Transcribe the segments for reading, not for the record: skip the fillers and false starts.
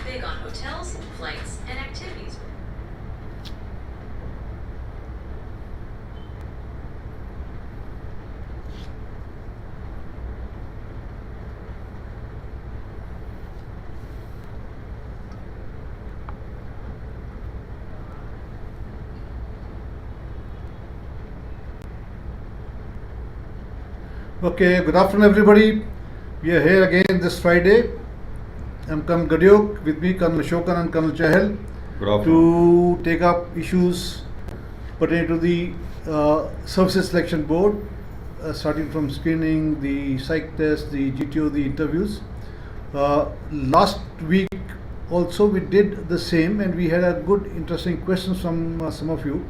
big on hotels, flights, and activities. Okay, good afternoon, everybody. We are here again this Friday. I'm Colonel Gadyok, with me Colonel Ashokan and Colonel Chahal, Good afternoon. to take up issues pertaining to the Services Selection Board, starting from screening, the psych test, the GTO, the interviews. Last week also we did the same, and we had a good, interesting questions from some of you.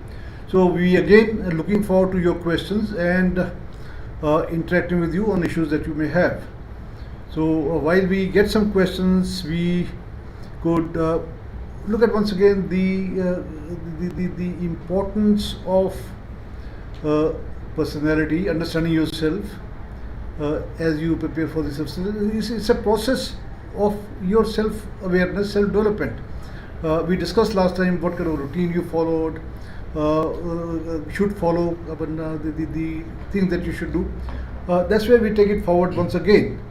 So we again are looking forward to your questions and interacting with you on issues that you may have. So while we get some questions, we could look at once again the importance of personality, understanding yourself as you prepare for this. It's a process of your self-awareness, self-development. We discussed last time what kind of routine you followed, should follow, the things that you should do. That's where we take it forward once again.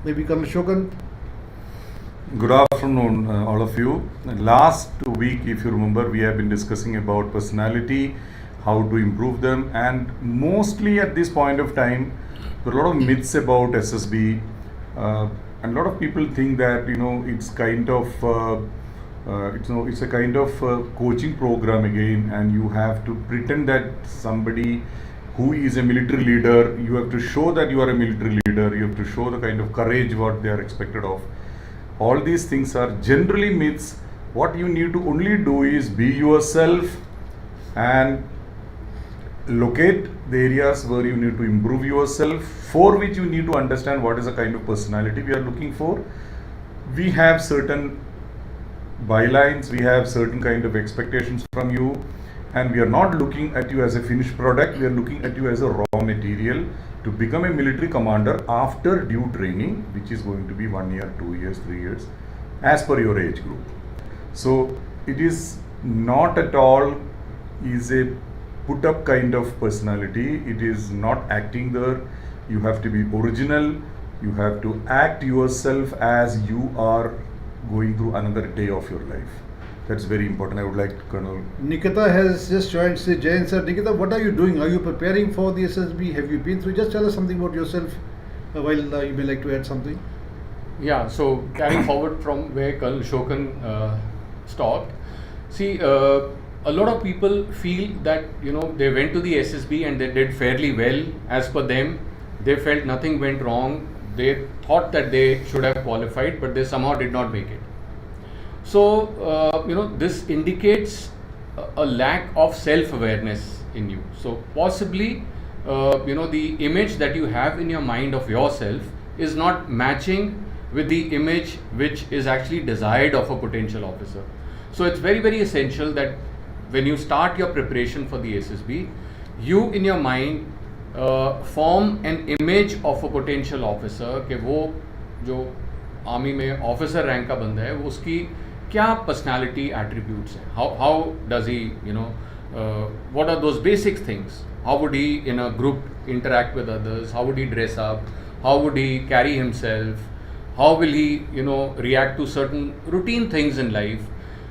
Maybe Colonel Shokan. Good afternoon, all of you. Last week, if you remember, we have been discussing about personality, how to improve them, and mostly at this point of time, there are a lot of myths about SSB, and a lot of people think that it's kind of it's a kind of coaching program again, and you have to pretend that somebody who is a military leader, you have to show that you are a military leader, you have to show the kind of courage what they are expected of. All these things are generally myths. What you need to only do is be yourself and locate the areas where you need to improve yourself, for which you need to understand what is the kind of personality we are looking for. We have certain bylines, we have certain kind of expectations from you, and we are not looking at you as a finished product, we are looking at you as a raw material to become a military commander after due training, which is going to be 1 year, 2 years, 3 years, as per your age group. So it is not at all is a put up kind of personality. It is not acting there. You have to be original, you have to act yourself as you are going through another day of your life. That's very important. I would like Colonel Nikita has just joined. Say, Jay sir, Nikita, what are you doing? Are you preparing for the SSB? Have you been through? Just tell us something about yourself while you may like to add something. Yeah, so carrying forward from where Colonel Shokan stopped, see, a lot of people feel that they went to the SSB and they did fairly well as per them. They felt nothing went wrong. They thought that they should have qualified, but they somehow did not make it. So this indicates a lack of self-awareness in you. So possibly the image that you have in your mind of yourself is not matching with the image which is actually desired of a potential officer. So it's very, very essential that when you start your preparation for the SSB, you in your mind form an image of a potential officer कि वो जो army में officer rank का बंदा है वो उसकी क्या पर्सनालिटी एट्रीब्यूट्स हैं, how does he what are those basic things, how would he in a group interact with others, how would he dress up, how would he carry himself, how will he react to certain routine things in life.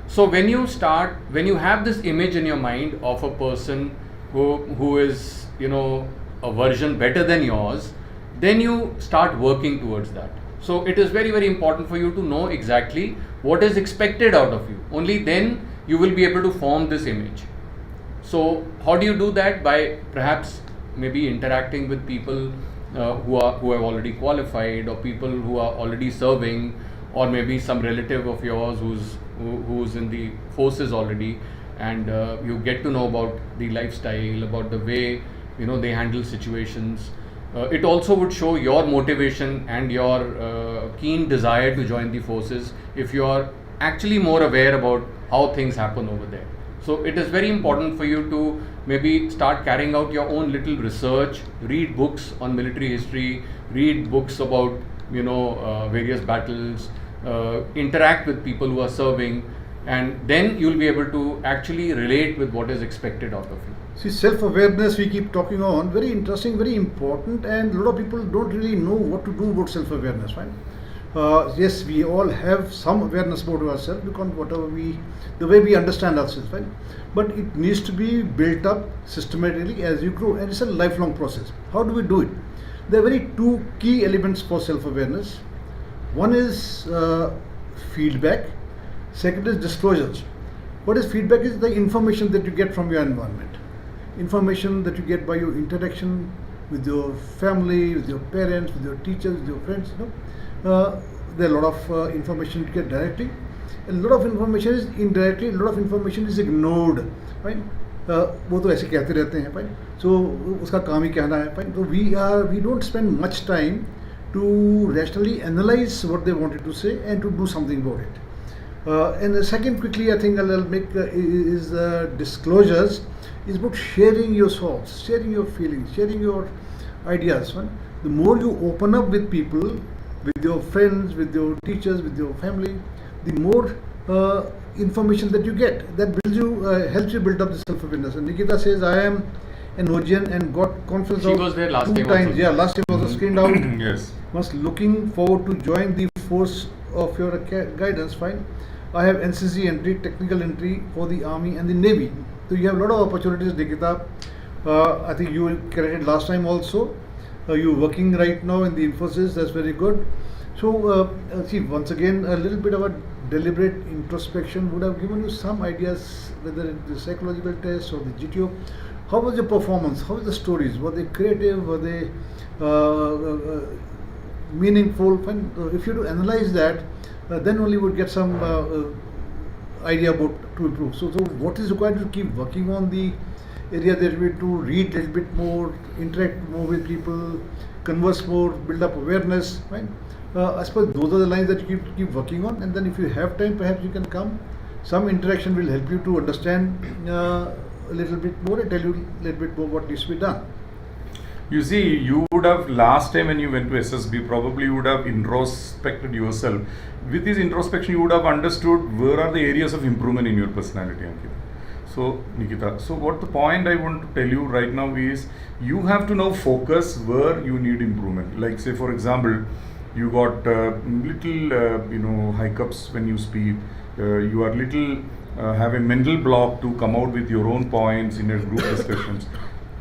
So when you have this image in your mind of a person who is a version better than yours, then you start working towards that. So it is very, very important for you to know exactly what is expected out of you. Only then you will be able to form this image. So how do you do that? By perhaps maybe interacting with people who have already qualified, or people who are already serving, or maybe some relative of yours who's in the forces already, and you get to know about the lifestyle, about the way they handle situations. It also would show your motivation and your keen desire to join the forces if you are actually more aware about how things happen over there. So it is very important for you to maybe start carrying out your own little research, read books on military history, read books about various battles, interact with people who are serving, and then you'll be able to actually relate with what is expected out of you. See, self-awareness we keep talking on, very interesting, very important, and a lot of people don't really know what to do about self-awareness, right? Yes, we all have some awareness about ourselves because the way we understand ourselves, right? But it needs to be built up systematically as you grow, and it's a lifelong process. How do we do it? There are two key elements for self-awareness. One is feedback. Second is disclosures. What is feedback? Is the information that you get from your environment, information that you get by your interaction with your family, with your parents, with your teachers, with your friends. There are a lot of information you get directly, a lot of information is indirectly, a lot of information is ignored, right? वो तो ऐसे कहते रहते हैं, right? So उसका काम ही कहना है, right? So we don't spend much time to rationally analyze what they wanted to say and to do something about it. And the second, quickly, I think I'll make is disclosures. Is about sharing your thoughts, sharing your feelings, sharing your ideas. Right? The more you open up with people, with your friends, with your teachers, with your family, the more information that you get. That builds you, helps you build up the self-awareness. And Nikita says, I am an OGN and got conference She out was there last 2 time times. also. Yeah, last time was screened out. Yes. Was looking forward to join the force of your guidance. Fine. I have NCC entry, technical entry for the Army and the Navy. So you have a lot of opportunities, Nikita. I think you credited last time also. You're working right now in the Infosys. That's very good. So see, once again, a little bit of a deliberate introspection would have given you some ideas, whether it's the psychological test or the GTO. How was your performance? How were the stories? Were they creative? Were they meaningful? Fine. If you do analyze that, then only would get some idea about to improve. So what is required to keep working on the area that we to read a little bit more, interact more with people, converse more, build up awareness, right? I suppose those are the lines that you keep working on, and then if you have time, perhaps you can come. Some interaction will help you to understand a little bit more and tell you a little bit more what needs to be done. You see, you would have last time when you went to SSB, probably you would have introspected yourself. With this introspection, you would have understood where are the areas of improvement in your personality, Ankita. So, Nikita, so what the point I want to tell you right now is, you have to now focus where you need improvement. Like say, for example, you got little, hiccups when you speak. You are little have a mental block to come out with your own points in a group discussions.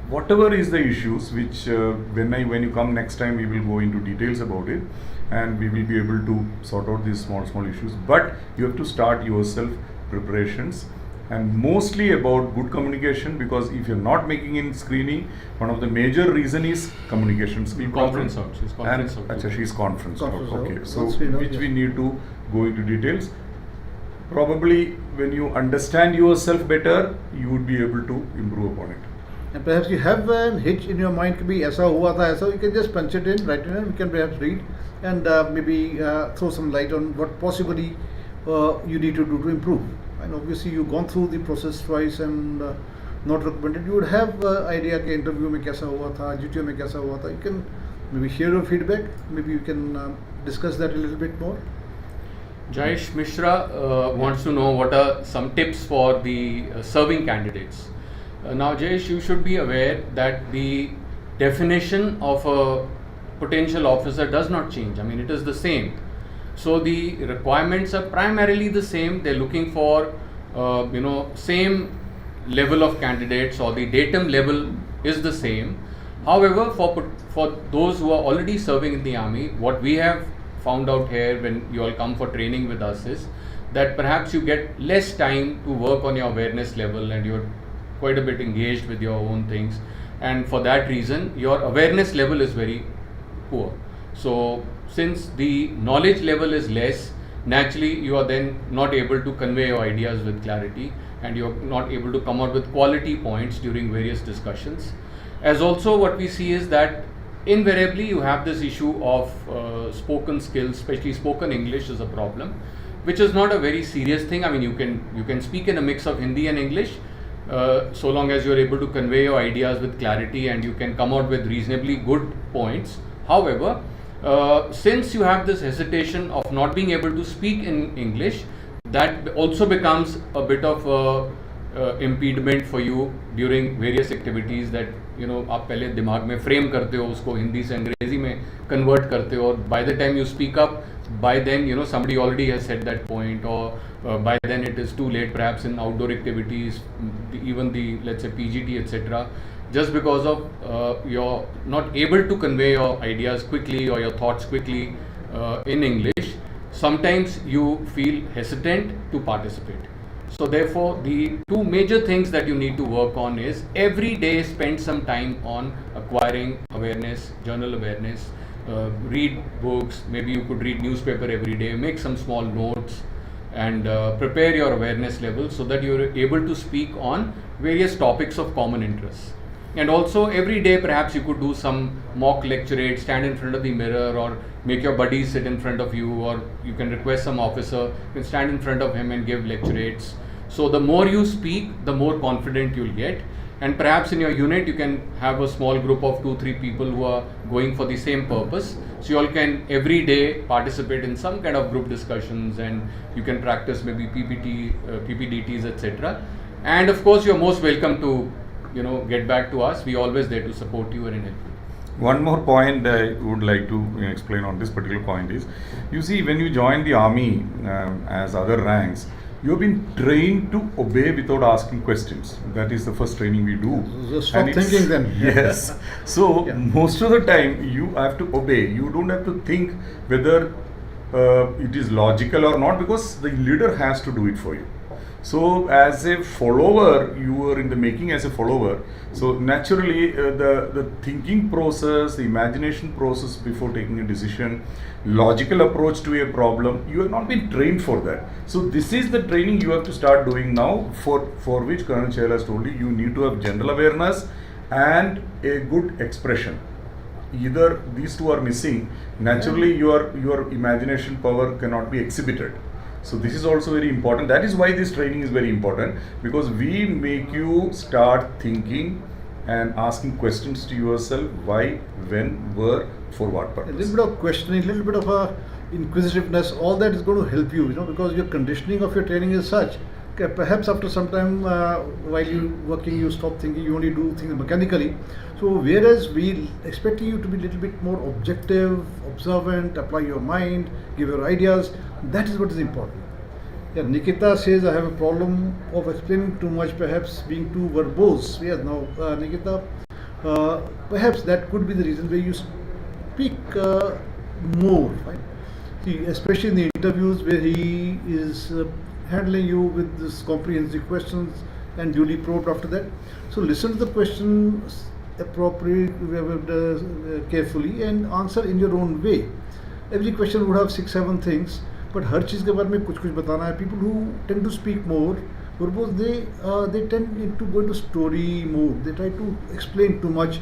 Whatever is the issues, which when you come next time, we will go into details about it, and we will be able to sort out these small issues. But you have to start yourself preparations, and mostly about good communication, because if you're not making in screening, one of the major reason is communication skill Conference problem. out. She's conference out. Achha, she's conference out. Conference out. Okay, so That's enough, which yes. we need to go into details. Probably when you understand yourself better, you would be able to improve upon it. And perhaps you have a hitch in your mind, could be aisa hua tha aisa, you can just punch it in, write it in, we can perhaps read and maybe throw some light on what possibly you need to do to improve. And obviously you've gone through the process twice and not recommended. You would have idea कि interview में कैसा हुआ था, GTO में कैसा हुआ था. You can maybe share your feedback, maybe you can discuss that a little bit more. Jayesh Mishra wants to know what are some tips for the serving candidates. Now, Jayesh, you should be aware that the definition of a potential officer does not change. I mean, it is the same. So the requirements are primarily the same. They're looking for, same level of candidates, or the datum level is the same. However, for those who are already serving in the army, what we have found out here when you all come for training with us is that perhaps you get less time to work on your awareness level, and you're quite a bit engaged with your own things, and for that reason your awareness level is very poor. So since the knowledge level is less, naturally you are then not able to convey your ideas with clarity, and you're not able to come out with quality points during various discussions. As also what we see is that invariably you have this issue of spoken skills, especially spoken English is a problem, which is not a very serious thing. I mean, you can speak in a mix of Hindi and English, so long as you're able to convey your ideas with clarity and you can come out with reasonably good points. However, since you have this hesitation of not being able to speak in English, that also becomes a bit of a impediment for you during various activities that आप पहले दिमाग में frame करते हो उसको हिंदी से अंग्रेजी में कन्वर्ट करते हो और by the time you speak up, by then somebody already has said that point, or by then it is too late perhaps in outdoor activities, even the let's say PGT etc. Just because of you're not able to convey your ideas quickly or your thoughts quickly in English, sometimes you feel hesitant to participate. So therefore, the two major things that you need to work on is every day spend some time on acquiring awareness, journal awareness, read books, maybe you could read newspaper every day, make some small notes and prepare your awareness level so that you're able to speak on various topics of common interest. And also every day perhaps you could do some mock lecturate, stand in front of the mirror or make your buddies sit in front of you, or you can request some officer, you can stand in front of him and give lecturates. So the more you speak, the more confident you'll get. And perhaps in your unit you can have a small group of 2-3 people who are going for the same purpose. So you all can every day participate in some kind of group discussions and you can practice maybe PPT, PPDTs etc. And of course you're most welcome to get back to us. We're always there to support you and help you. One more point I would like to explain on this particular point is, you see, when you join the army as other ranks, you have been trained to obey without asking questions. That is the first training we do. So stop thinking then. Yes. So Yeah. most of the time you have to obey. You don't have to think whether it is logical or not, because the leader has to do it for you. So as a follower, you are in the making as a follower. So naturally the thinking process, the imagination process before taking a decision, logical approach to a problem, you have not been trained for that. So this is the training you have to start doing now, for which Colonel Chail has told you need to have general awareness and a good expression. Either these two are missing, naturally your imagination power cannot be exhibited. So this is also very important. That is why this training is very important, because we make you start thinking and asking questions to yourself: why, when, where, for what A purpose. little bit of questioning, a little bit of inquisitiveness, all that is going to help you, because your conditioning of your training is such. Okay, perhaps after some time while you working, you stop thinking, you only do things mechanically. So whereas we expecting you to be a little bit more objective, observant, apply your mind, give your ideas, that is what is important. Yeah, Nikita says I have a problem of explaining too much, perhaps being too verbose. Yes, now Nikita, perhaps that could be the reason where you speak more, right? See, especially in the interviews where he is handling you with this comprehensive questions and duly probed after that. So listen to the questions appropriately, carefully, and answer in your own way. Every question would have 6-7 things, but हर चीज़ के बारे में कुछ बताना है. People who tend to speak more, they tend to go into story mode. They try to explain too much,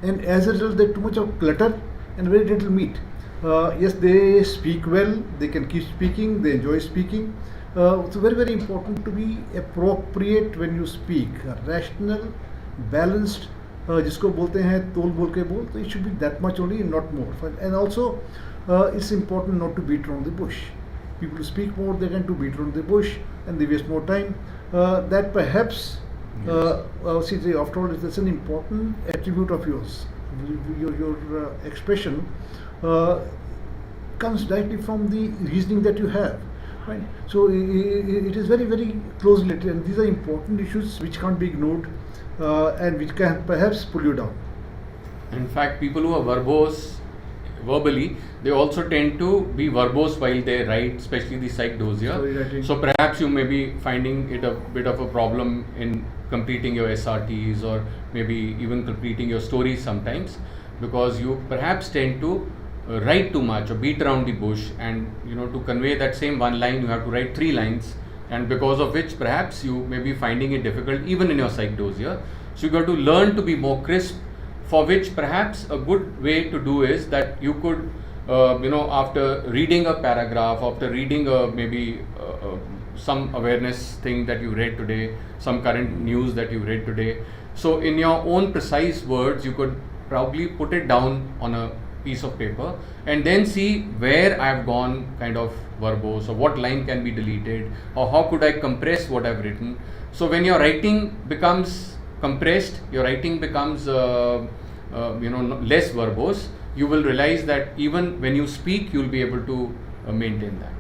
and as a result, there's too much of clutter and very little meat. Yes, they speak well. They can keep speaking. They enjoy speaking. It's very, very important to be appropriate when you speak. Rational, balanced. जिसको बोलते हैं तोल बोल के बोल, तो it should be that much only, not more. And also, it's important not to beat around the bush. People who speak more, they tend to beat around the bush and they waste more time. That perhaps, see, after all, it's an important attribute of yours. Your expression comes directly from the reasoning that you have. Right? So it is very, very closely related, and these are important issues which can't be ignored and which can perhaps pull you down. In fact, people who are verbose verbally, they also tend to be verbose while they write, especially the psych dossier. So perhaps you may be finding it a bit of a problem in completing your SRTs, or maybe even completing your stories sometimes, because you perhaps tend to write too much or beat around the bush, and to convey that same one line you have to write 3 lines, and because of which perhaps you may be finding it difficult even in your psych dossier. So you got to learn to be more crisp, for which perhaps a good way to do is that you could after reading a paragraph, after reading maybe some awareness thing that you read today, some current news that you read today, so in your own precise words you could probably put it down on a piece of paper and then see where I've gone kind of verbose, or what line can be deleted, or how could I compress what I've written. So when your writing becomes compressed, your writing becomes less verbose, you will realize that even when you speak, you'll be able to maintain that.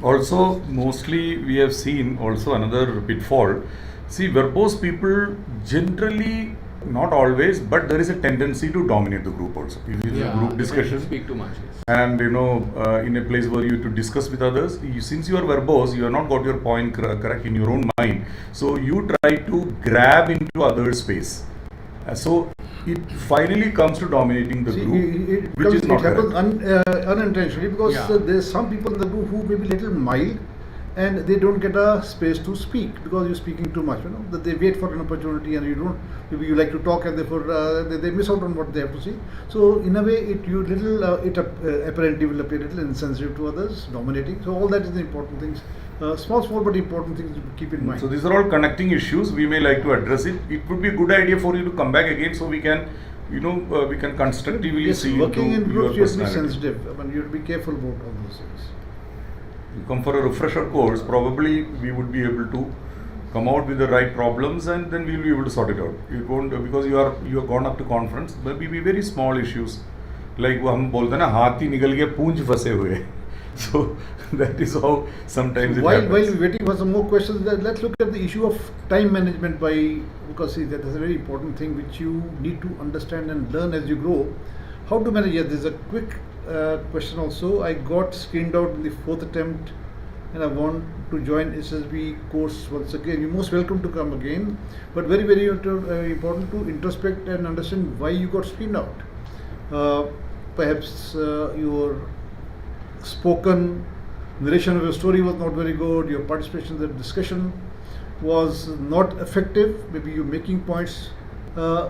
Also, mostly we have seen also another pitfall. See, verbose people generally, not always, but there is a tendency to dominate the group also. If it is a group discussion, Speak too much. Yes. and in a place where you have to discuss with others, since you are verbose, you have not got your point correct in your own mind, so you try to grab into other space. So it finally comes to dominating the group, which is not happens correct. unintentionally, because there's some people in the group who may be little mild and they don't get a space to speak because you're speaking too much. That they wait for an opportunity and you don't. Maybe you like to talk and therefore they miss out on what they have to say. So in a way, apparently will appear a little insensitive to others, dominating. So all that is the important things. Small but important things to keep in mind. So these are all connecting issues. We may like to address it. It would be a good idea for you to come back again, so we can, we can constructively see working into in your groups, you have to be personality. sensitive. I mean, you have to be careful about all those things. You come for a refresher course, probably we would be able to come out with the right problems, and then we will be able to sort it out. You won't, because you have gone up to conference, there will be very small issues, like वो हम बोलते हैं ना, हाथी निकल के पूंछ फंसे हुए. So that is how sometimes it happens. While we're waiting for some more questions, let's look at the issue of time management because see, that is a very important thing which you need to understand and learn as you grow. How to manage it? There's a quick question also. I got screened out in the 4th attempt and I want to join SSB course once again. You're most welcome to come again, but very, very important to introspect and understand why you got screened out. Perhaps your spoken narration of your story was not very good, your participation in the discussion was not effective, maybe you're making points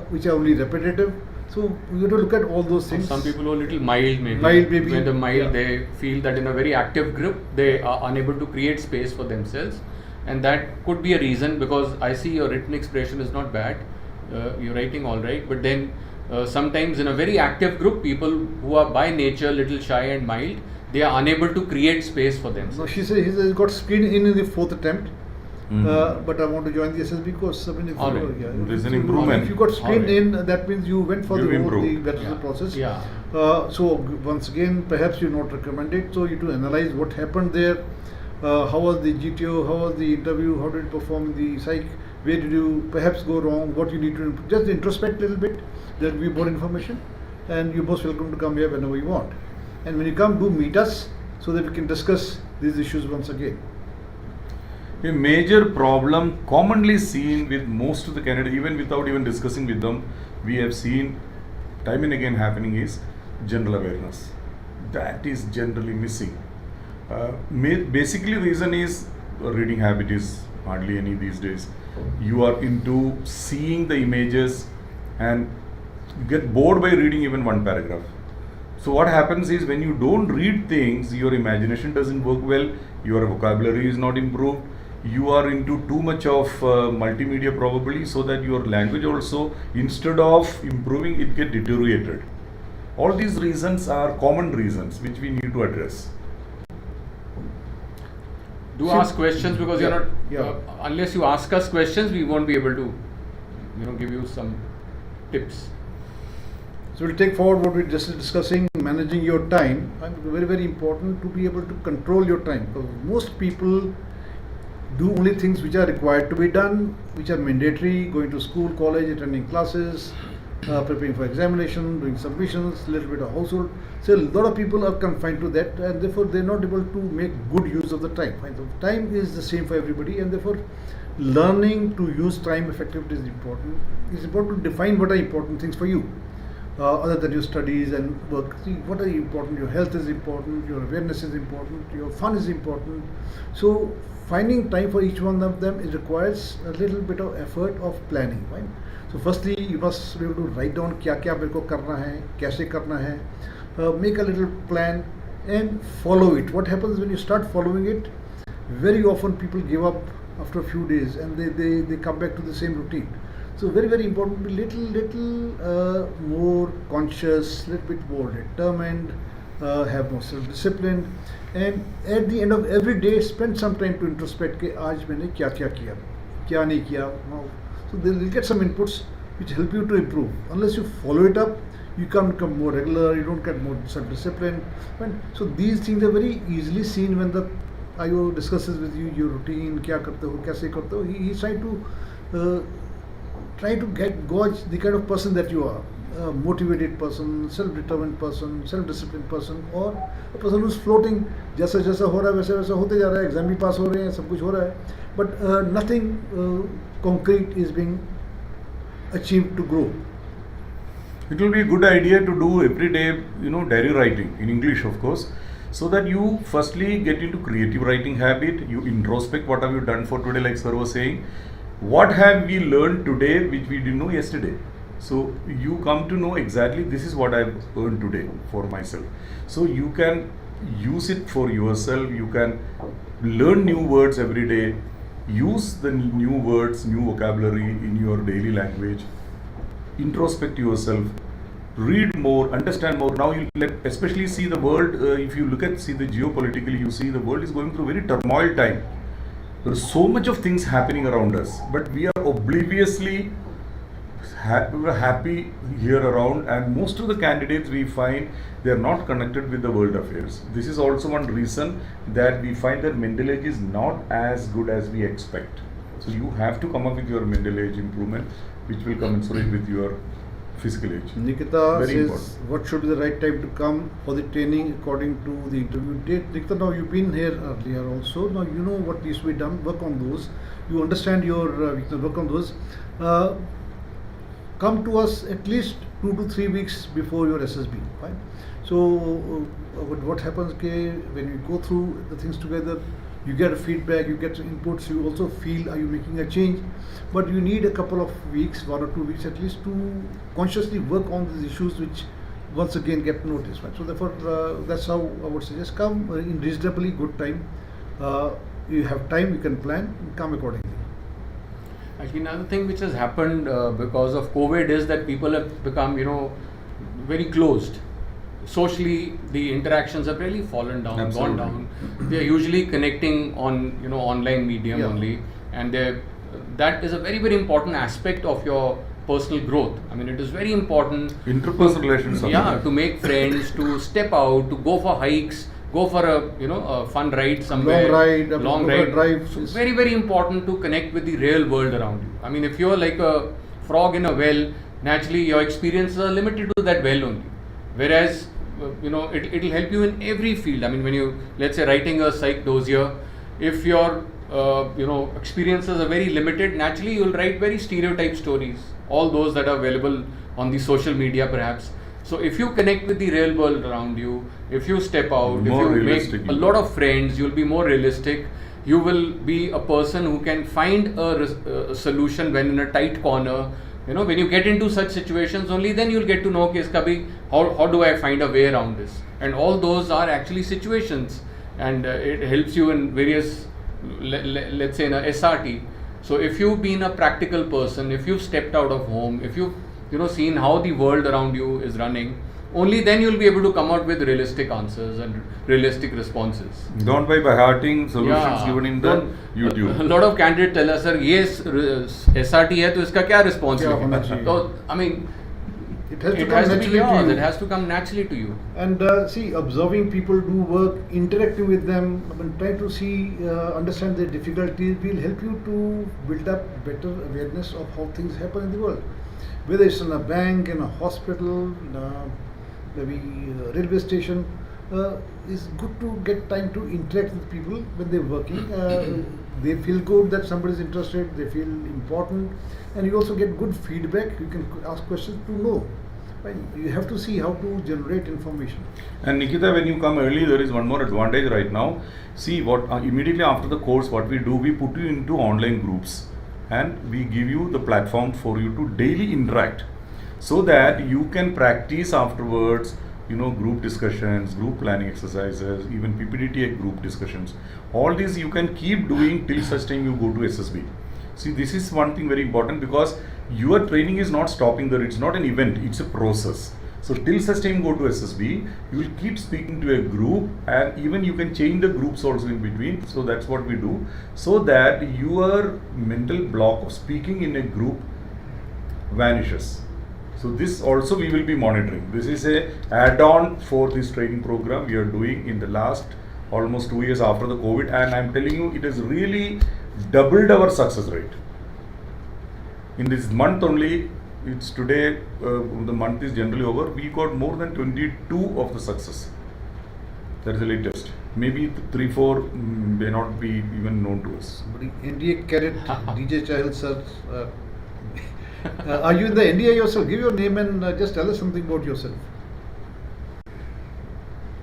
which are only repetitive. So you have to look at all those things. Some people who are a little mild maybe. When they're mild, they feel that in a very active group, they are unable to create space for themselves. And that could be a reason, because I see your written expression is not bad, you're writing all right, but then sometimes in a very active group, people who are by nature little shy and mild, they are unable to create space for themselves. No, he says got screened in the 4th attempt. But I want to join the SSB course. I mean, There's an improvement. If you got screened in, that means you went for the process. Yeah. So once again, perhaps you not recommend it. So you have to analyze what happened there. How was the GTO? How was the interview? How did it perform in the psych? Where did you perhaps go wrong? What you need to improve? Just introspect a little bit. There will be more information, and you're most welcome to come here whenever you want. And when you come, do meet us so that we can discuss these issues once again. A major problem commonly seen with most of the candidates, even without even discussing with them, we have seen time and again happening is general awareness. That is generally missing. Basically, reason is reading habit is hardly any these days. You are into seeing the images and get bored by reading even one paragraph. So what happens is, when you don't read things, your imagination doesn't work well, your vocabulary is not improved, you are into too much of multimedia probably, so that your language also, instead of improving, it get deteriorated. All these reasons are common reasons which we need to address. Do ask questions, because you're not, unless you ask us questions, we won't be able to give you some tips. So we'll take forward what we're just discussing, managing your time. Very, very important to be able to control your time, because most people do only things which are required to be done, which are mandatory: going to school, college, attending classes, preparing for examination, doing submissions, little bit of household. So a lot of people are confined to that, and therefore they're not able to make good use of the time. So time is the same for everybody, and therefore learning to use time effectively is important. It's important to define what are important things for you. Other than your studies and work, see what are important. Your health is important, your awareness is important, your fun is important. So finding time for each one of them, it requires a little bit of effort of planning, right? So firstly, you must be able to write down क्या मेरे को करना है, कैसे करना है. Make a little plan and follow it. What happens when you start following it? Very often people give up after a few days and they come back to the same routine. So very, very important, be little more conscious, little bit more determined, have more self-discipline, and at the end of every day, spend some time to introspect कि आज मैंने क्या क्या किया, क्या नहीं किया. So they'll get some inputs which help you to improve. Unless you follow it up, you can't become more regular, you don't get more self-discipline. Right? So these things are very easily seen when the IO discusses with you your routine, क्या करते हो, कैसे करते हो. He's trying to gauge the kind of person that you are. A motivated person, self-determined person, self-disciplined person, or a person who's floating. जैसा जैसा हो रहा है वैसे वैसा होते जा रहा है, एग्जाम भी पास हो रहे हैं, सब कुछ हो रहा है, but nothing concrete is being achieved to grow. It will be a good idea to do every day, diary writing in English, of course, so that you firstly get into creative writing habit. You introspect what have you done for today, like sir was saying. What have we learned today which we didn't know yesterday? So you come to know exactly this is what I've earned today for myself. So you can use it for yourself. You can learn new words every day. Use the new words, new vocabulary in your daily language. Introspect yourself. Read more, understand more. Now you especially see the world. If you see the geopolitically, you see the world is going through very turmoil time. There is so much of things happening around us, but we are obliviously happy here around, and most of the candidates we find they are not connected with the world affairs. This is also one reason that we find that mental age is not as good as we expect. So you have to come up with your mental age improvement, which will commensurate with your physical age. Nikita Very says, important. what should be the right time to come for the training according to the interview date? Nikita, now you've been here earlier also. Now you know what needs to be done. Work on those. You understand your weakness. Work on those. Come to us at least 2 to 3 weeks before your SSB. Right? So what happens when you go through the things together, you get feedback, you get inputs, you also feel are you making a change, but you need a couple of weeks, 1 or 2 weeks at least, to consciously work on these issues which once again get noticed. Right? So therefore that's how I would suggest come in reasonably good time. You have time, you can plan, come accordingly. Actually, another thing which has happened because of COVID is that people have become, very closed. Socially, the interactions have really fallen down, Absolutely. gone down. They are usually connecting on, online medium only, and that is a very, very important aspect of your personal growth. I mean, it is very important. Interpersonal relations. To make friends, to step out, to go for hikes, go for a fun ride somewhere. Long ride, drive. So it's very, very important to connect with the real world around you. I mean, if you're like a frog in a well, naturally your experiences are limited to that well only. Whereas, it'll help you in every field. I mean, when you, let's say, writing a psych dossier, if your, experiences are very limited, naturally you'll write very stereotype stories. All those that are available on the social media perhaps. So if you connect with the real world around you, if you step out, if you make a lot of friends, you'll be more realistic. You will be a person who can find a solution when in a tight corner. When you get into such situations, only then you'll get to know how do I find a way around this. And all those are actually situations, and it helps you in various, let's say in a SRT. So if you've been a practical person, if you've stepped out of home, if you've seen how the world around you is running, only then you'll be able to come out with realistic answers and realistic responses. Don't by hearting solutions given in the YouTube. A lot of candidates tell us, sir, yes, SRT hai, to iska kya response hai? So, I mean, it has to come naturally to you. And see, observing people do work, interacting with them, trying to see, understand their difficulties will help you to build up better awareness of how things happen in the world. Whether it's in a bank, in a hospital, maybe a railway station, it's good to get time to interact with people when they're working. They feel good that somebody is interested, they feel important, and you also get good feedback. You can ask questions to know. Right? You have to see how to generate information. And Nikita, when you come early, there is one more advantage right now. See, what immediately after the course, what we do, we put you into online groups. And we give you the platform for you to daily interact, so that you can practice afterwards, group discussions, group planning exercises, even PPDTA group discussions. All these you can keep doing till such time you go to SSB. See, this is one thing very important, because your training is not stopping there. It's not an event. It's a process. So till such time go to SSB, you will keep speaking to a group, and even you can change the groups also in between. So that's what we do, so that your mental block of speaking in a group vanishes. So this also we will be monitoring. This is a add-on for this training program we are doing in the last almost 2 years after the COVID, and I'm telling you, it has really doubled our success rate. In this month only, it's today, the month is generally over, we got more than 22 of the success. That is the latest. Maybe 3-4 may not be even known to us. But NDA cadet DJ Chahal sir, are you in the NDA yourself? Give your name and just tell us something about yourself.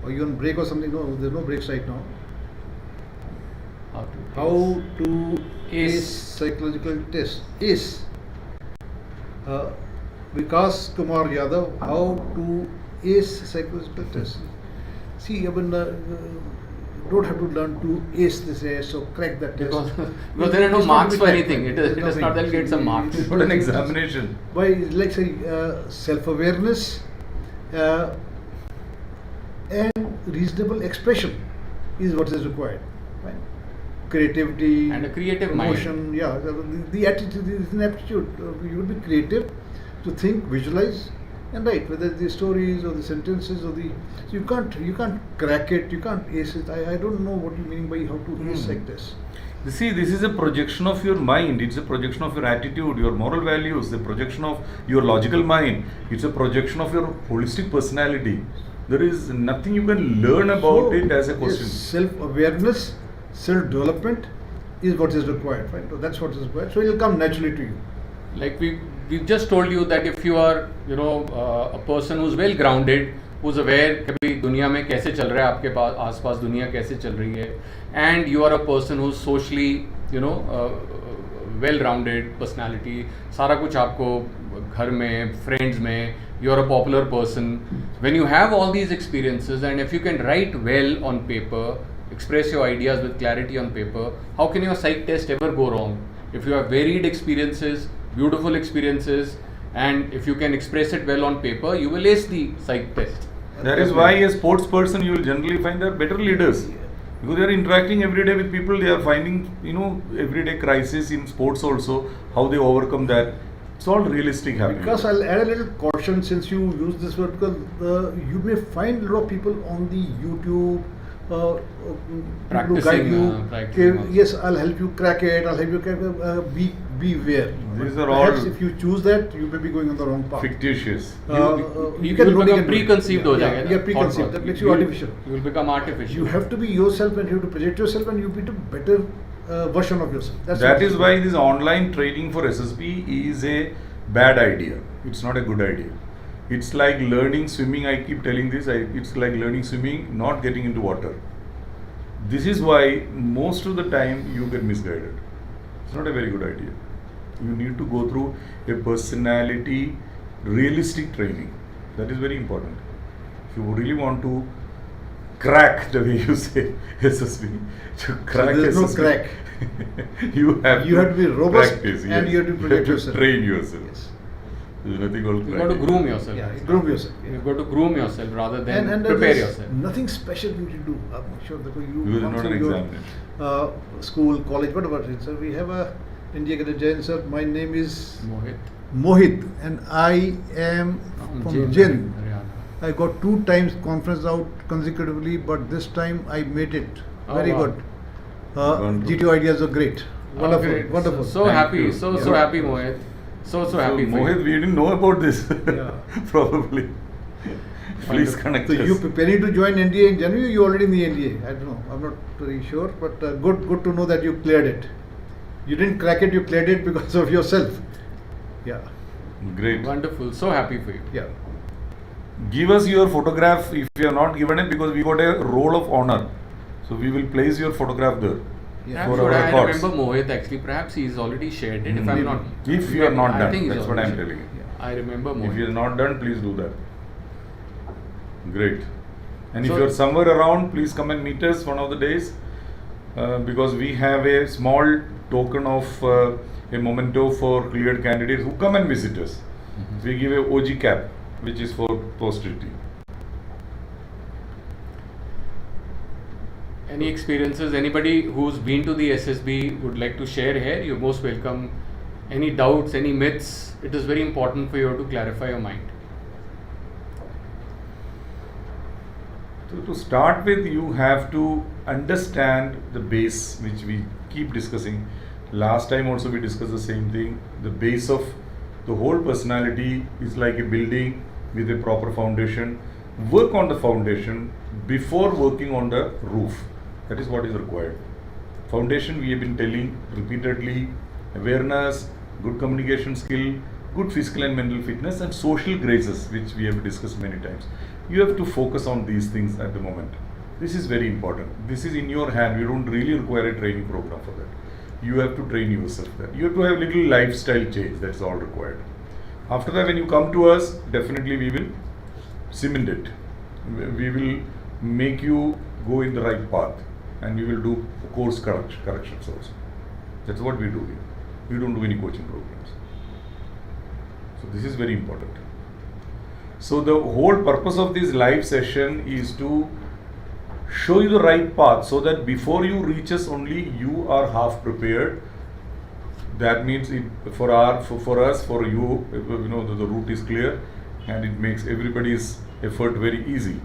Are you on break or something? No, there's no breaks right now. How to ace psychological test? Ace. Vikas Kumar Yadav, how to ace psychological test? See, I mean, don't have to learn to ace this test or crack that test. Because there are no It's marks not for to be anything. cracked. It is not that you get some marks. It's not an examination. Why, like say, self-awareness and reasonable expression is what is required. Right? Creativity And a creative mind. emotion, yeah. The attitude is an aptitude. You will be creative to think, visualize, and write. Whether the stories or the sentences or the, so you can't crack it. You can't ace it. I don't know what you mean by how to ace like this. You see, this is a projection of your mind. It's a projection of your attitude, your moral values, the projection of your logical mind. It's a projection of your holistic personality. There is nothing you can learn about it as a question. Yes, self-awareness, self-development is what is required. Right? So that's what is required. So it will come naturally to you. Like we've just told you that if you are, a person who's well grounded, who's aware कि भाई दुनिया में कैसे चल रहा है, आपके पास आसपास दुनिया कैसे चल रही है, and you are a person who's socially, well rounded personality, सारा कुछ आपको घर में, friends में, you're a popular person. When you have all these experiences, and if you can write well on paper, express your ideas with clarity on paper, how can your psych test ever go wrong? If you have varied experiences, beautiful experiences, and if you can express it well on paper, you will ace the psych test. That is why a sports person, you will generally find they are better leaders. Because they are interacting every day with people, they are finding, everyday crisis in sports also, how they overcome that. It's all realistic happening. Because I'll add a little caution since you use this word, because you may find a lot of people on the YouTube people who guide you. Practicing Okay, yes, I'll help you crack it. I'll help you crack it. Beware. These are Perhaps all if you choose that, you may be going on the wrong path. fictitious. You can will load become it and preconceived हो yeah, जाएगा ना, yeah, thought preconceived. process. That makes you artificial. You will become artificial. You have to be yourself, and you have to project yourself, and you be the better version of yourself. That is why this online training for SSB is a bad idea. It's not a good idea. It's like learning swimming. I keep telling this. It's like learning swimming, not getting into water. This is why most of the time you get misguided. It's not a very good idea. You need to go through a personality, realistic training. That is very important. If you really want to crack, the way you say SSB, to crack there's no SSB, crack. you have to be robust practice, and yes. you have to project You yourself. train yourself. Yes. There's nothing called You got to cracking. groom yourself. Yeah, groom yourself. Yeah. You've got to groom yourself rather than And prepare there's yourself. nothing special you need to do. I'm sure that you Because it's come not through an your examination. school, college, whatever it is. So we have a India Cadet Jain sir. My name is Mohit. Mohit, and I am from Jain. Haryana. I got 2 times conference out consecutively, but this time I made it. Oh, Very wow. good. Wonderful. GTO ideas are great. Wonderful, Great. wonderful. So Thank happy, you. so Yeah. happy, Mohit. So happy for Mohit, you. we didn't know about this. Yeah. Probably. Please connect So us. you preparing to join NDA in January? You already in the NDA? I don't know. I'm not very sure, but good to know that you cleared it. You didn't crack it. You cleared it because of yourself. Yeah, Great. Wonderful. So happy for you. yeah. Give us your photograph if you have not given it, because we got a roll of honor. So we will place your photograph there. Yeah. For Perhaps our I records. remember Mohit actually. Perhaps he's already shared it. If Maybe. I'm not. If you are not I done, think he's that's what already I'm shared. telling you. I remember If you Mohit. are not done, please do that. Great. And if So- you are somewhere around, please come and meet us one of the days. because we have a small token of a memento for cleared candidates who come and visit us. We give a OG cap, which is for posterity. Any experiences? Anybody who's been to the SSB would like to share here? You're most welcome. Any doubts, any myths? It is very important for you to clarify your mind. So to start with, you have to understand the base, which we keep discussing. Last time also we discussed the same thing. The base of the whole personality is like a building with a proper foundation. Work on the foundation before working on the roof. That is what is required. Foundation we have been telling repeatedly: awareness, good communication skill, good physical and mental fitness, and social graces, which we have discussed many times. You have to focus on these things at the moment. This is very important. This is in your hand. You don't really require a training program for that. You have to train yourself there. You have to have little lifestyle change. That's all required. After that, when you come to us, definitely we will cement it. We will make you go in the right path, and we will do course corrections also. That's what we do here. We don't do any coaching programs. So this is very important. So the whole purpose of this live session is to show you the right path, so that before you reach us only you are half prepared. That means for us, for you, the route is clear, and it makes everybody's effort very easy.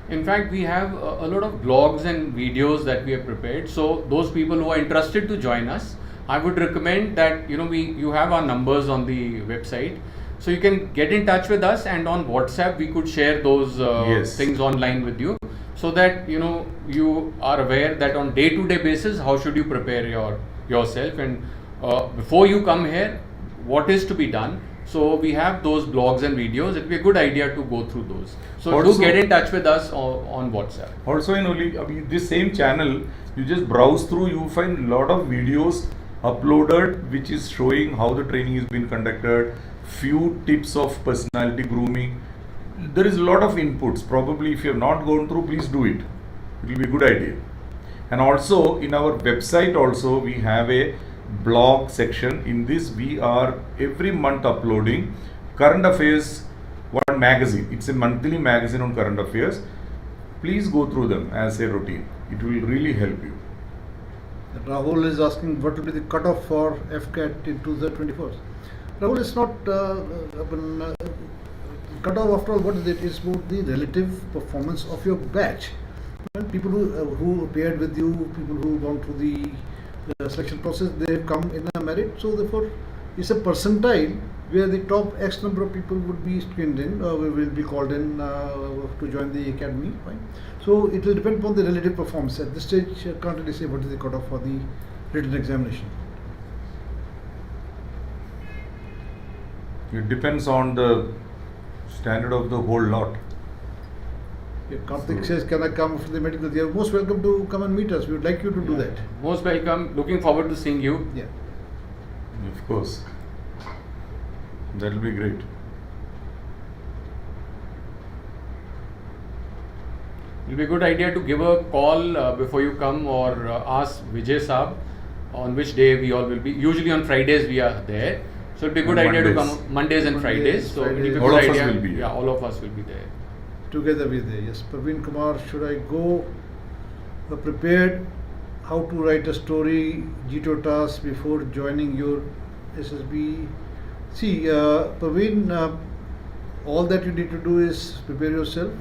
In fact, we have a lot of blogs and videos that we have prepared. So those people who are interested to join us, I would recommend that you have our numbers on the website, so you can get in touch with us, and on WhatsApp we could share those things online with you, so that you are aware that on day-to-day basis how should you prepare yourself, and before you come here what is to be done. So we have those blogs and videos. It would be a good idea to go through those. So also, do get in touch with us on WhatsApp. Also in this same channel, you just browse through, you find a lot of videos uploaded which is showing how the training is being conducted, few tips of personality grooming. There is a lot of inputs. Probably if you have not gone through, please do it. It will be a good idea. And also in our website also we have a blog section. In this we are every month uploading current affairs, one magazine. It's a monthly magazine on current affairs. Please go through them as a routine. It will really help you. Rahul is asking what will be the cutoff for FCAT in 2024. Rahul, it's not cutoff after all. What is it? It's about the relative performance of your batch. Well, people who appeared with you, people who gone through the selection process, they have come in a merit. So therefore, it's a percentile where the top X number of people would be screened in, will be called in to join the academy. Right? So it will depend upon the relative performance. At this stage, I can't really say what is the cutoff for the written examination. It depends on the standard of the whole lot. If Karthik says, can I come for the medical? You are most welcome to come and meet us. We would like you to do that. Most welcome. Looking forward to seeing you. Yeah. Of course. That will be great. It will be a good idea to give a call before you come, or ask Vijay Saab on which day we all will be. Usually on Fridays we are there. So it will be a good idea to come Mondays and Fridays. So it will be a good all of idea. us will be here. Yeah, all of us will be there. Together with there. Yes. Praveen Kumar, should I go prepared how to write a story, GTO task before joining your SSB? See, Praveen, all that you need to do is prepare yourself,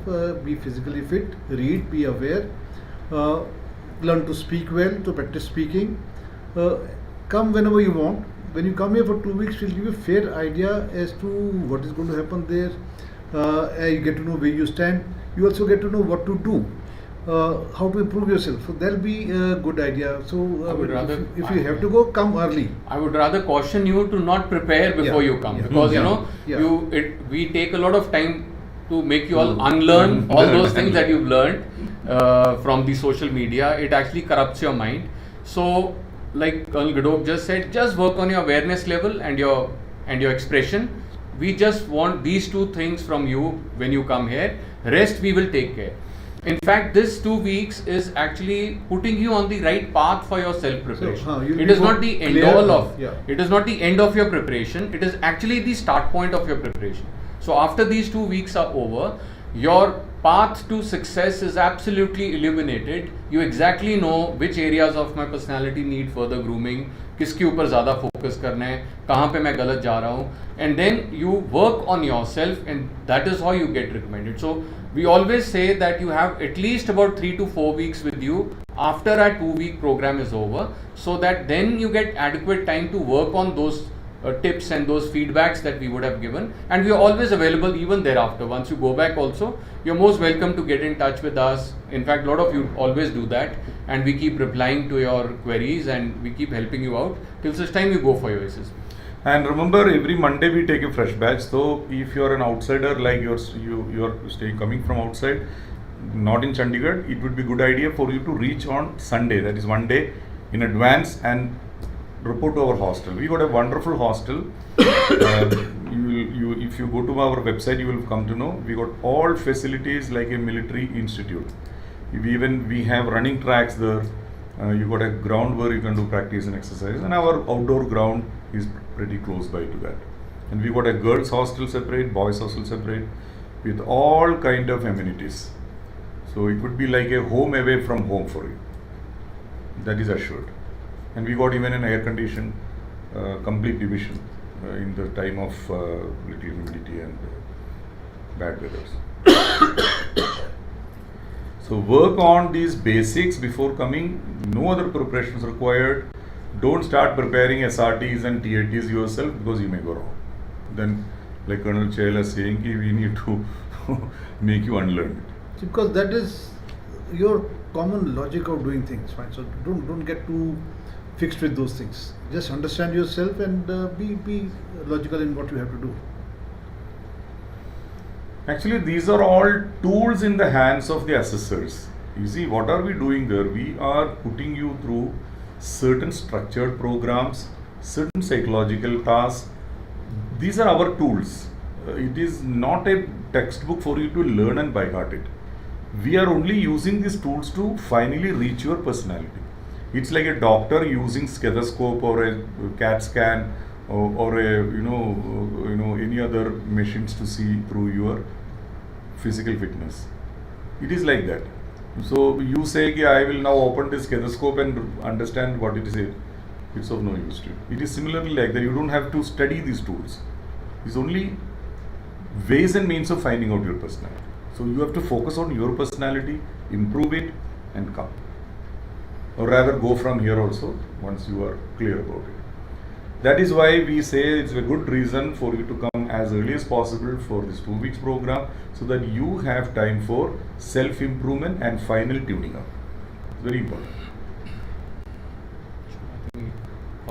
be physically fit, read, be aware, learn to speak well, to practice speaking. Come whenever you want. When you come here for 2 weeks, we'll give you a fair idea as to what is going to happen there. You get to know where you stand. You also get to know what to do, how to improve yourself. So that'll be a good idea. So if you have to go, come early. I would rather caution you to not prepare before you come, because we take a lot of time to make you all unlearn all those things that you've learned from the social media. It actually corrupts your mind. So, like Colonel Gadok just said, just work on your awareness level and your expression. We just want these two things from you when you come here. Rest we will take care. In fact, this 2 weeks is actually putting you on the right path for your self preparation. you'll It be is more not the end clear. all of. Yeah. It is not the end of your preparation. It is actually the start point of your preparation. So after these 2 weeks are over, your path to success is absolutely illuminated. You exactly know which areas of my personality need further grooming, किसके ऊपर ज़्यादा focus करना है, कहाँ पे मैं गलत जा रहा हूँ, and then you work on yourself, and that is how you get recommended. So we always say that you have at least about 3 to 4 weeks with you after our 2-week program is over, so that then you get adequate time to work on those tips and those feedbacks that we would have given, and we are always available even thereafter. Once you go back also, you're most welcome to get in touch with us. In fact, a lot of you always do that, and we keep replying to your queries and we keep helping you out till such time you go for your SSB. And remember, every Monday we take a fresh batch. So if you are an outsider, like you're staying coming from outside, not in Chandigarh, it would be good idea for you to reach on Sunday. That is one day in advance and report to our hostel. We got a wonderful hostel. If you go to our website, you will come to know we got all facilities like a military institute. We have running tracks there. You got a ground where you can do practice and exercise, and our outdoor ground is pretty close by to that. And we got a girls hostel separate, boys hostel separate, with all kind of amenities. So it would be like a home away from home for you. That is assured. And we got even an air conditioned complete division in the time of little humidity and bad weathers. So work on these basics before coming. No other preparations required. Don't start preparing SRTs and TATs yourself because you may go wrong. Then, like Colonel Chahal is saying, we need to make you unlearn it. Because that is your common logic of doing things, right? So don't get too fixed with those things. Just understand yourself and be logical in what you have to do. Actually, these are all tools in the hands of the assessors. You see, what are we doing there? We are putting you through certain structured programs, certain psychological tasks. These are our tools. It is not a textbook for you to learn and by heart it. We are only using these tools to finally reach your personality. It's like a doctor using stethoscope or a CAT scan or a any other machines to see through your physical fitness. It is like that. So you say, I will now open this stethoscope and understand what it is. It's of no use to you. It is similarly like that. You don't have to study these tools. It's only ways and means of finding out your personality. So you have to focus on your personality, improve it, and come. Or rather, go from here also once you are clear about it. That is why we say it's a good reason for you to come as early as possible for this 2 weeks program, so that you have time for self-improvement and final tuning up. It's very important.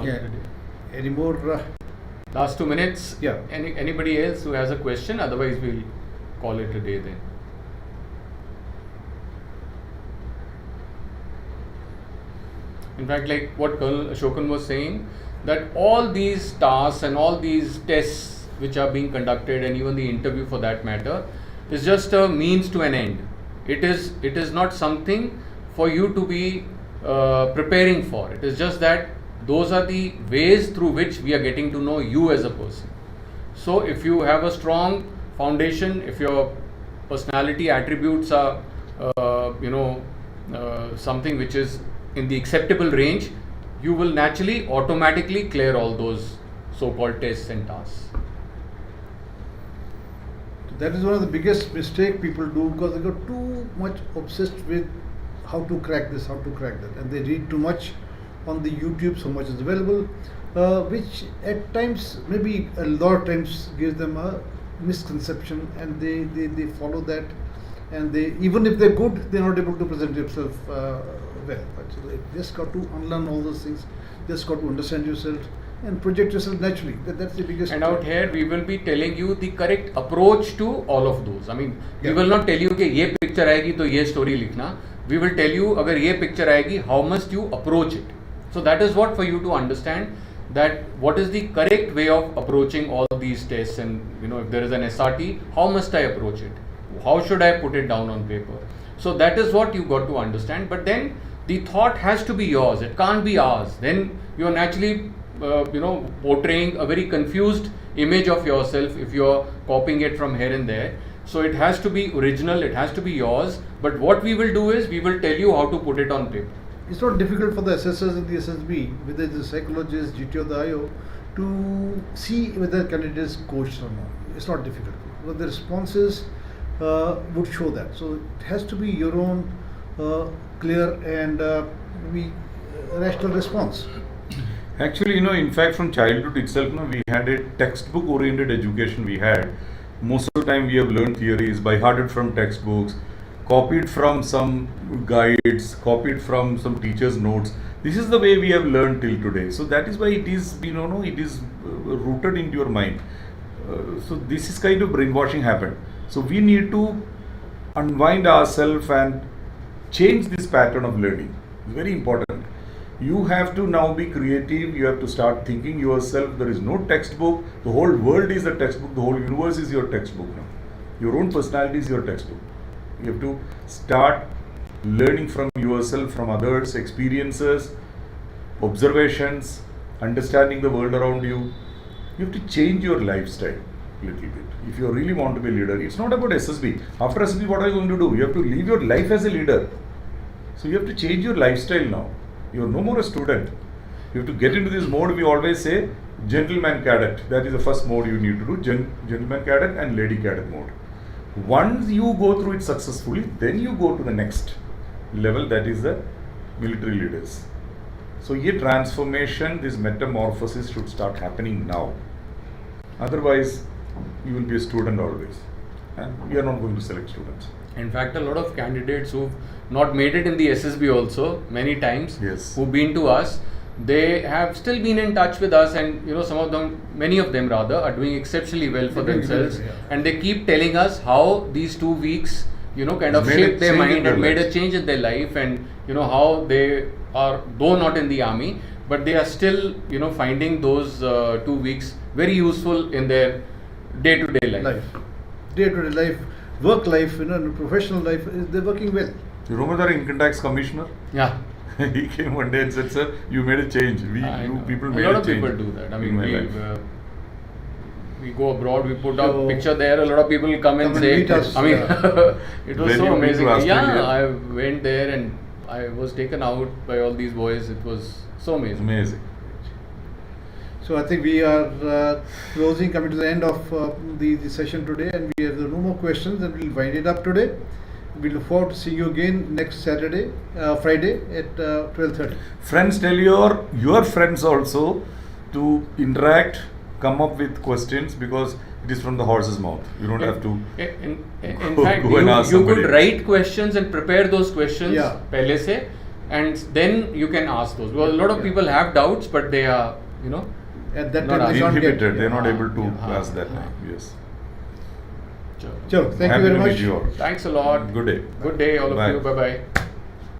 Yeah. Any more? Last 2 minutes. Yeah. Anybody else who has a question? Otherwise, we'll call it a day then. In fact, like what Colonel Ashokan was saying, that all these tasks and all these tests which are being conducted, and even the interview for that matter, is just a means to an end. It is not something for you to be preparing for. It is just that those are the ways through which we are getting to know you as a person. So if you have a strong foundation, if your personality attributes are something which is in the acceptable range, you will naturally automatically clear all those so-called tests and tasks. That is one of the biggest mistake people do, because they got too much obsessed with how to crack this, how to crack that, and they read too much on the YouTube. So much is available, which at times, maybe a lot of times, gives them a misconception, and they follow that, and they, even if they're good, they're not able to present themselves well. So they just got to unlearn all those things. Just got to understand yourself and project yourself naturally. That's the biggest. And out here we will be telling you the correct approach to all of those. I mean, we will not tell you कि ये picture आएगी तो ये story लिखना. We will tell you अगर ये picture आएगी, how must you approach it. So that is what for you to understand, that what is the correct way of approaching all these tests, and if there is an SRT, how must I approach it? How should I put it down on paper? So that is what you got to understand. But then the thought has to be yours. It can't be ours. Then you are naturally, portraying a very confused image of yourself if you are copying it from here and there. So it has to be original. It has to be yours. But what we will do is we will tell you how to put it on paper. It's not difficult for the assessors in the SSB, whether it's the psychologist, GTO, the IO, to see whether the candidate is coached or not. It's not difficult. But the responses would show that. So it has to be your own clear and rational response. Actually, in fact, from childhood itself, we had a textbook-oriented education. We had most of the time we have learned theories by hearted from textbooks, copied from some guides, copied from some teachers' notes. This is the way we have learned till today. So that is why it is, it is rooted into your mind. So this is kind of brainwashing happened. So we need to unwind ourselves and change this pattern of learning. It's very important. You have to now be creative. You have to start thinking yourself. There is no textbook. The whole world is a textbook. The whole universe is your textbook now. Your own personality is your textbook. You have to start learning from yourself, from others, experiences, observations, understanding the world around you. You have to change your lifestyle a little bit. If you really want to be a leader, it's not about SSB. After SSB, what are you going to do? You have to live your life as a leader. So you have to change your lifestyle now. You are no more a student. You have to get into this mode. We always say gentleman cadet. That is the first mode you need to do. Gentleman cadet and lady cadet mode. Once you go through it successfully, then you go to the next level, that is the military leaders. So ये transformation, this metamorphosis should start happening now. Otherwise, you will be a student always. And we are not going to select students. In fact, a lot of candidates who've not made it in the SSB also, many times, Yes. who've been to us, they have still been in touch with us, and some of them, many of them rather, are doing exceptionally well for They're doing themselves. well, yeah. And they keep telling us how these 2 weeks, kind of Made a shaped their change in mind their and made a lives. change in their life, and how they are, though not in the army, but they are still, finding those 2 weeks very useful in their day-to-day life. Day-to-day life, work life, professional life, they're working well. You remember the income tax commissioner? Yeah. He came one day and said, "Sir, you made a change. I You know. people a made lot a of change." people do that. I in mean, my life. we go abroad, we put So- our picture there. A lot of people come and Come and say, meet us, I mean, yeah. it was When so you went to amazing. Australia? Yeah, I went there and I was taken out by all these boys. It was so amazing. Amazing. So I think we are coming to the end of the session today, and we have no more questions, and we'll wind it up today. We look forward to seeing you again next Friday at 12:30. Friends, tell your friends also to interact, come up with questions, because it is from the horse's mouth. You don't have to. In Go- fact, go and ask you somebody could else. write questions and prepare those questions Yeah. pehle se, and then you can ask those. Because a lot of Yeah. people have doubts, but they are, At that Not time, they can't get. Inhibited. They're not Yeah. able to Yeah. ask that time. Yes. Chalo, thank Happy you very to much. meet you all. Thanks a lot. Good day. Good day, all Bye. of you. Bye bye.